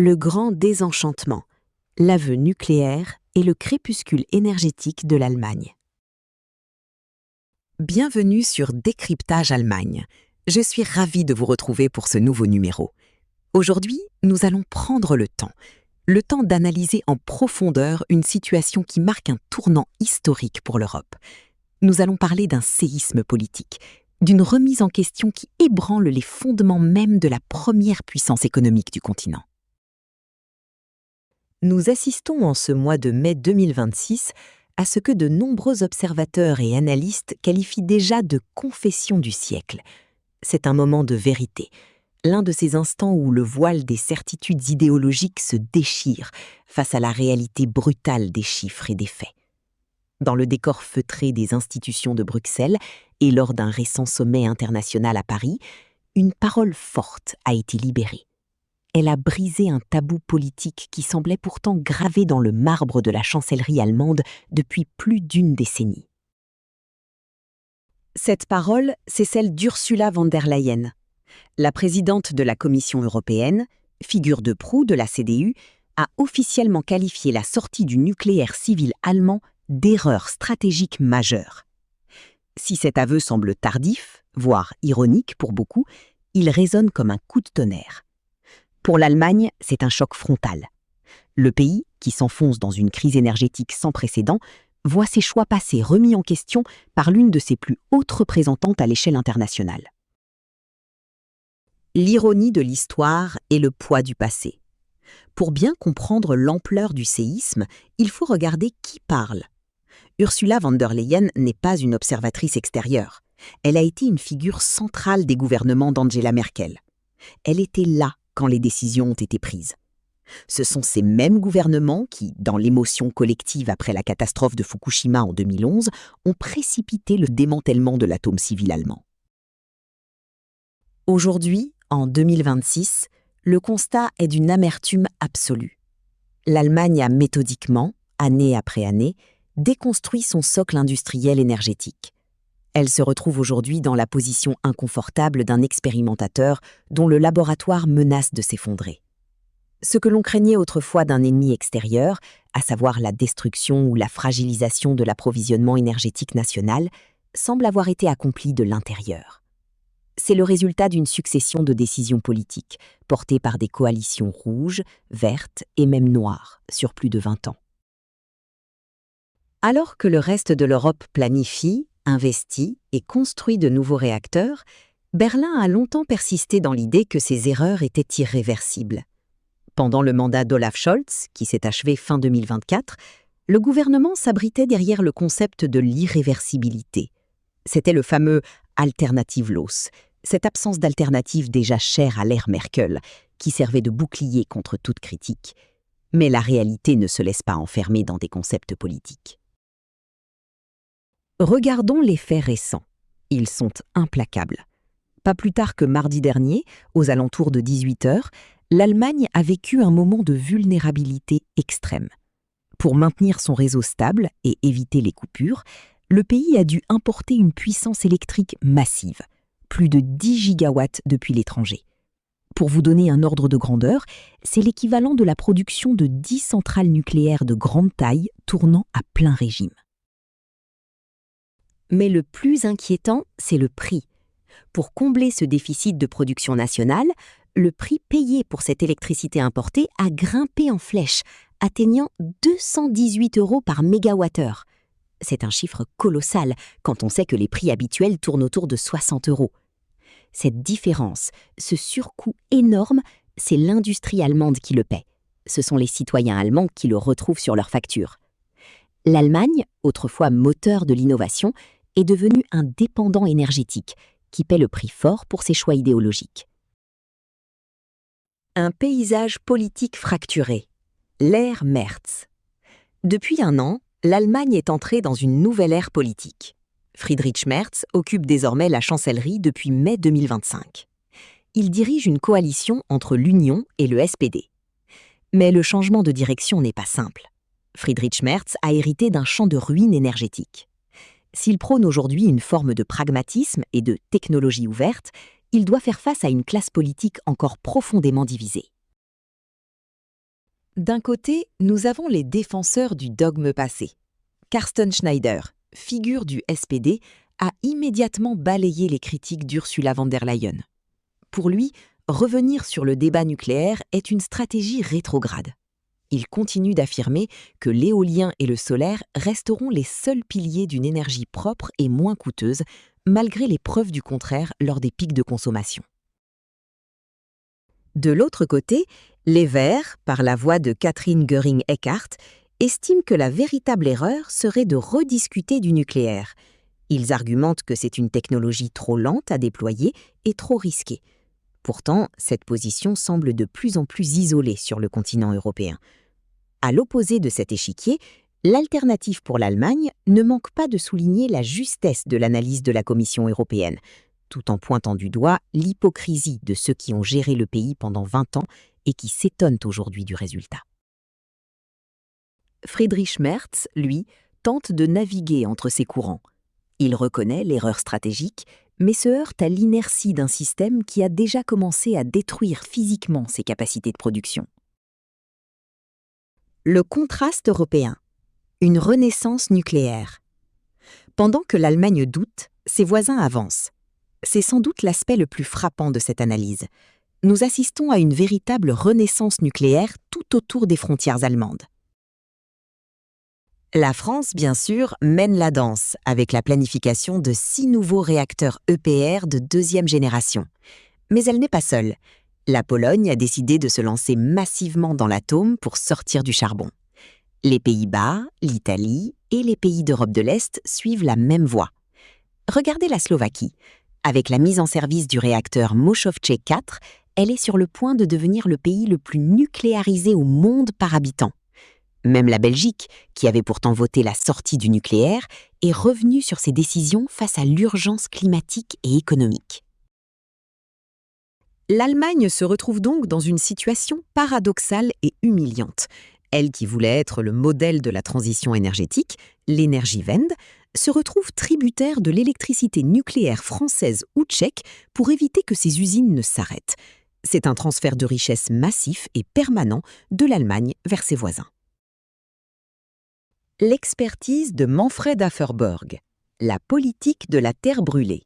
Le grand désenchantement, l'aveu nucléaire et le crépuscule énergétique de l'Allemagne. Bienvenue sur Décryptage Allemagne. Je suis ravie de vous retrouver pour ce nouveau numéro. Aujourd'hui, nous allons prendre le temps d'analyser en profondeur une situation qui marque un tournant historique pour l'Europe. Nous allons parler d'un séisme politique, d'une remise en question qui ébranle les fondements même de la première puissance économique du continent. Nous assistons en ce mois de mai 2026 à ce que de nombreux observateurs et analystes qualifient déjà de confession du siècle. C'est un moment de vérité, l'un de ces instants où le voile des certitudes idéologiques se déchire face à la réalité brutale des chiffres et des faits. Dans le décor feutré des institutions de Bruxelles et lors d'un récent sommet international à Paris, une parole forte a été libérée. Elle a brisé un tabou politique qui semblait pourtant gravé dans le marbre de la chancellerie allemande depuis plus d'une décennie. Cette parole, c'est celle d'Ursula von der Leyen. La présidente de la Commission européenne, figure de proue de la CDU, a officiellement qualifié la sortie du nucléaire civil allemand d'erreur stratégique majeure. Si cet aveu semble tardif, voire ironique pour beaucoup, il résonne comme un coup de tonnerre. Pour l'Allemagne, c'est un choc frontal. Le pays, qui s'enfonce dans une crise énergétique sans précédent, voit ses choix passés remis en question par l'une de ses plus hautes représentantes à l'échelle internationale. L'ironie de l'histoire et le poids du passé. Pour bien comprendre l'ampleur du séisme, il faut regarder qui parle. Ursula von der Leyen n'est pas une observatrice extérieure. Elle a été une figure centrale des gouvernements d'Angela Merkel. Elle était là quand les décisions ont été prises. Ce sont ces mêmes gouvernements qui, dans l'émotion collective après la catastrophe de Fukushima en 2011, ont précipité le démantèlement de l'atome civil allemand. Aujourd'hui, en 2026, le constat est d'une amertume absolue. L'Allemagne a méthodiquement, année après année, déconstruit son socle industriel énergétique. Elle se retrouve aujourd'hui dans la position inconfortable d'un expérimentateur dont le laboratoire menace de s'effondrer. Ce que l'on craignait autrefois d'un ennemi extérieur, à savoir la destruction ou la fragilisation de l'approvisionnement énergétique national, semble avoir été accompli de l'intérieur. C'est le résultat d'une succession de décisions politiques, portées par des coalitions rouges, vertes et même noires, sur plus de 20 ans. Alors que le reste de l'Europe planifie, investit et construit de nouveaux réacteurs, Berlin a longtemps persisté dans l'idée que ces erreurs étaient irréversibles. Pendant le mandat d'Olaf Scholz, qui s'est achevé fin 2024, le gouvernement s'abritait derrière le concept de l'irréversibilité. C'était le fameux « Alternative Los », cette absence d'alternative déjà chère à l'ère Merkel, qui servait de bouclier contre toute critique. Mais la réalité ne se laisse pas enfermer dans des concepts politiques. Regardons les faits récents. Ils sont implacables. Pas plus tard que mardi dernier, aux alentours de 18h, l'Allemagne a vécu un moment de vulnérabilité extrême. Pour maintenir son réseau stable et éviter les coupures, le pays a dû importer une puissance électrique massive, plus de 10 gigawatts depuis l'étranger. Pour vous donner un ordre de grandeur, c'est l'équivalent de la production de 10 centrales nucléaires de grande taille tournant à plein régime. Mais le plus inquiétant, c'est le prix. Pour combler ce déficit de production nationale, le prix payé pour cette électricité importée a grimpé en flèche, atteignant 218 € par mégawattheure. C'est un chiffre colossal quand on sait que les prix habituels tournent autour de 60 €. Cette différence, ce surcoût énorme, c'est l'industrie allemande qui le paie. Ce sont les citoyens allemands qui le retrouvent sur leurs factures. L'Allemagne, autrefois moteur de l'innovation, est devenu un dépendant énergétique qui paie le prix fort pour ses choix idéologiques. Un paysage politique fracturé, l'ère Merz. Depuis un an, l'Allemagne est entrée dans une nouvelle ère politique. Friedrich Merz occupe désormais la chancellerie depuis mai 2025. Il dirige une coalition entre l'Union et le SPD. Mais le changement de direction n'est pas simple. Friedrich Merz a hérité d'un champ de ruines énergétiques. S'il prône aujourd'hui une forme de pragmatisme et de technologie ouverte, il doit faire face à une classe politique encore profondément divisée. D'un côté, nous avons les défenseurs du dogme passé. Carsten Schneider, figure du SPD, a immédiatement balayé les critiques d'Ursula von der Leyen. Pour lui, revenir sur le débat nucléaire est une stratégie rétrograde. Il continue d'affirmer que l'éolien et le solaire resteront les seuls piliers d'une énergie propre et moins coûteuse, malgré les preuves du contraire lors des pics de consommation. De l'autre côté, les Verts, par la voix de Catherine Göring-Eckardt, estiment que la véritable erreur serait de rediscuter du nucléaire. Ils argumentent que c'est une technologie trop lente à déployer et trop risquée. Pourtant, cette position semble de plus en plus isolée sur le continent européen. À l'opposé de cet échiquier, l'alternative pour l'Allemagne ne manque pas de souligner la justesse de l'analyse de la Commission européenne, tout en pointant du doigt l'hypocrisie de ceux qui ont géré le pays pendant 20 ans et qui s'étonnent aujourd'hui du résultat. Friedrich Merz, lui, tente de naviguer entre ces courants. Il reconnaît l'erreur stratégique, mais se heurte à l'inertie d'un système qui a déjà commencé à détruire physiquement ses capacités de production. Le contraste européen. Une renaissance nucléaire. Pendant que l'Allemagne doute, ses voisins avancent. C'est sans doute l'aspect le plus frappant de cette analyse. Nous assistons à une véritable renaissance nucléaire tout autour des frontières allemandes. La France, bien sûr, mène la danse avec la planification de 6 nouveaux réacteurs EPR de deuxième génération. Mais elle n'est pas seule. La Pologne a décidé de se lancer massivement dans l'atome pour sortir du charbon. Les Pays-Bas, l'Italie et les pays d'Europe de l'Est suivent la même voie. Regardez la Slovaquie. Avec la mise en service du réacteur Mochovce 4, elle est sur le point de devenir le pays le plus nucléarisé au monde par habitant. Même la Belgique, qui avait pourtant voté la sortie du nucléaire, est revenue sur ses décisions face à l'urgence climatique et économique. L'Allemagne se retrouve donc dans une situation paradoxale et humiliante. Elle qui voulait être le modèle de la transition énergétique, l'Energiewende, se retrouve tributaire de l'électricité nucléaire française ou tchèque pour éviter que ses usines ne s'arrêtent. C'est un transfert de richesse massif et permanent de l'Allemagne vers ses voisins. L'expertise de Manfred Haferborg, la politique de la terre brûlée.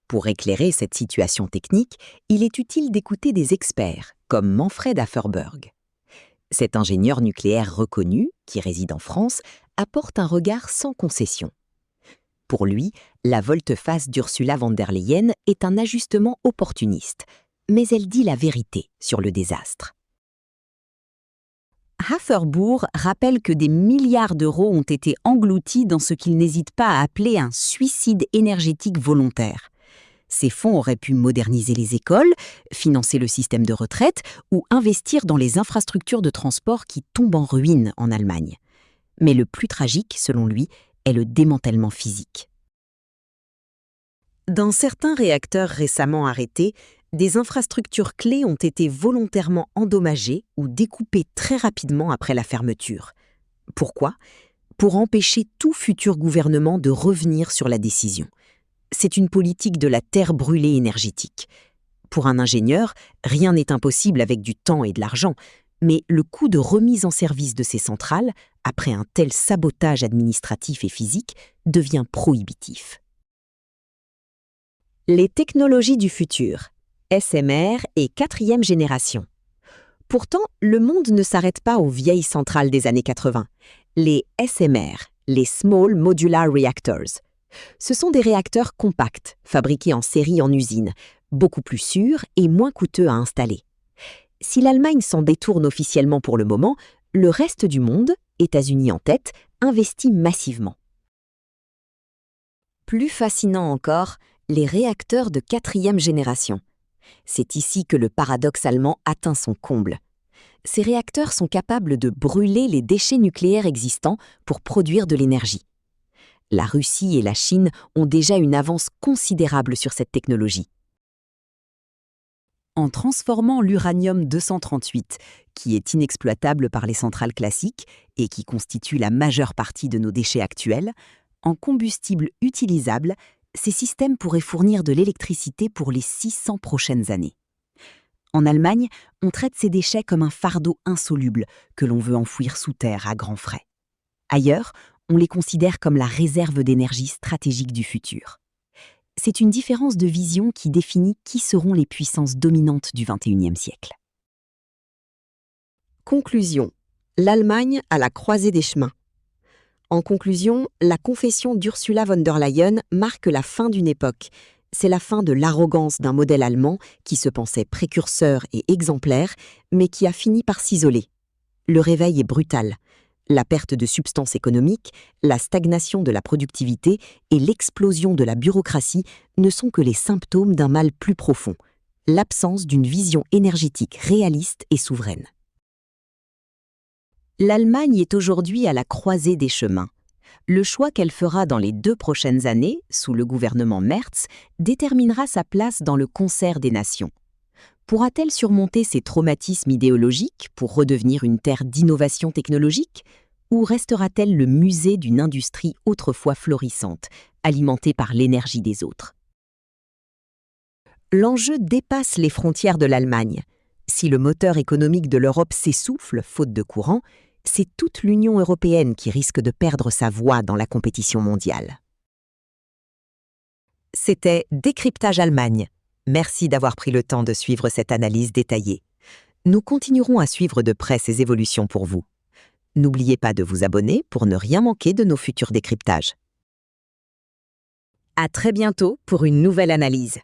Pour éclairer cette situation technique, il est utile d'écouter des experts, comme Manfred Haferborg. Cet ingénieur nucléaire reconnu, qui réside en France, apporte un regard sans concession. Pour lui, la volte-face d'Ursula von der Leyen est un ajustement opportuniste, mais elle dit la vérité sur le désastre. Haferbourg rappelle que des milliards d'euros ont été engloutis dans ce qu'il n'hésite pas à appeler un suicide énergétique volontaire. Ces fonds auraient pu moderniser les écoles, financer le système de retraite ou investir dans les infrastructures de transport qui tombent en ruine en Allemagne. Mais le plus tragique, selon lui, est le démantèlement physique. Dans certains réacteurs récemment arrêtés, des infrastructures clés ont été volontairement endommagées ou découpées très rapidement après la fermeture. Pourquoi ? Pour empêcher tout futur gouvernement de revenir sur la décision. C'est une politique de la terre brûlée énergétique. Pour un ingénieur, rien n'est impossible avec du temps et de l'argent, mais le coût de remise en service de ces centrales, après un tel sabotage administratif et physique, devient prohibitif. Les technologies du futur, SMR et 4e génération. Pourtant, le monde ne s'arrête pas aux vieilles centrales des années 80. Les SMR, les Small Modular Reactors. Ce sont des réacteurs compacts, fabriqués en série en usine, beaucoup plus sûrs et moins coûteux à installer. Si l'Allemagne s'en détourne officiellement pour le moment, le reste du monde, États-Unis en tête, investit massivement. Plus fascinant encore, les réacteurs de 4e génération. C'est ici que le paradoxe allemand atteint son comble. Ces réacteurs sont capables de brûler les déchets nucléaires existants pour produire de l'énergie. La Russie et la Chine ont déjà une avance considérable sur cette technologie. En transformant l'uranium-238, qui est inexploitable par les centrales classiques et qui constitue la majeure partie de nos déchets actuels, en combustible utilisable, ces systèmes pourraient fournir de l'électricité pour les 600 prochaines années. En Allemagne, on traite ces déchets comme un fardeau insoluble que l'on veut enfouir sous terre à grands frais. Ailleurs, on les considère comme la réserve d'énergie stratégique du futur. C'est une différence de vision qui définit qui seront les puissances dominantes du XXIe siècle. Conclusion. L'Allemagne à la croisée des chemins. En conclusion, la confession d'Ursula von der Leyen marque la fin d'une époque. C'est la fin de l'arrogance d'un modèle allemand qui se pensait précurseur et exemplaire, mais qui a fini par s'isoler. Le réveil est brutal. La perte de substance économique, la stagnation de la productivité et l'explosion de la bureaucratie ne sont que les symptômes d'un mal plus profond, l'absence d'une vision énergétique réaliste et souveraine. L'Allemagne est aujourd'hui à la croisée des chemins. Le choix qu'elle fera dans les 2 prochaines années, sous le gouvernement Merz, déterminera sa place dans le concert des nations. Pourra-t-elle surmonter ses traumatismes idéologiques pour redevenir une terre d'innovation technologique? Ou restera-t-elle le musée d'une industrie autrefois florissante, alimentée par l'énergie des autres? L'enjeu dépasse les frontières de l'Allemagne. Si le moteur économique de l'Europe s'essouffle, faute de courant, c'est toute l'Union européenne qui risque de perdre sa voix dans la compétition mondiale. C'était Décryptage Allemagne. Merci d'avoir pris le temps de suivre cette analyse détaillée. Nous continuerons à suivre de près ces évolutions pour vous. N'oubliez pas de vous abonner pour ne rien manquer de nos futurs décryptages. À très bientôt pour une nouvelle analyse.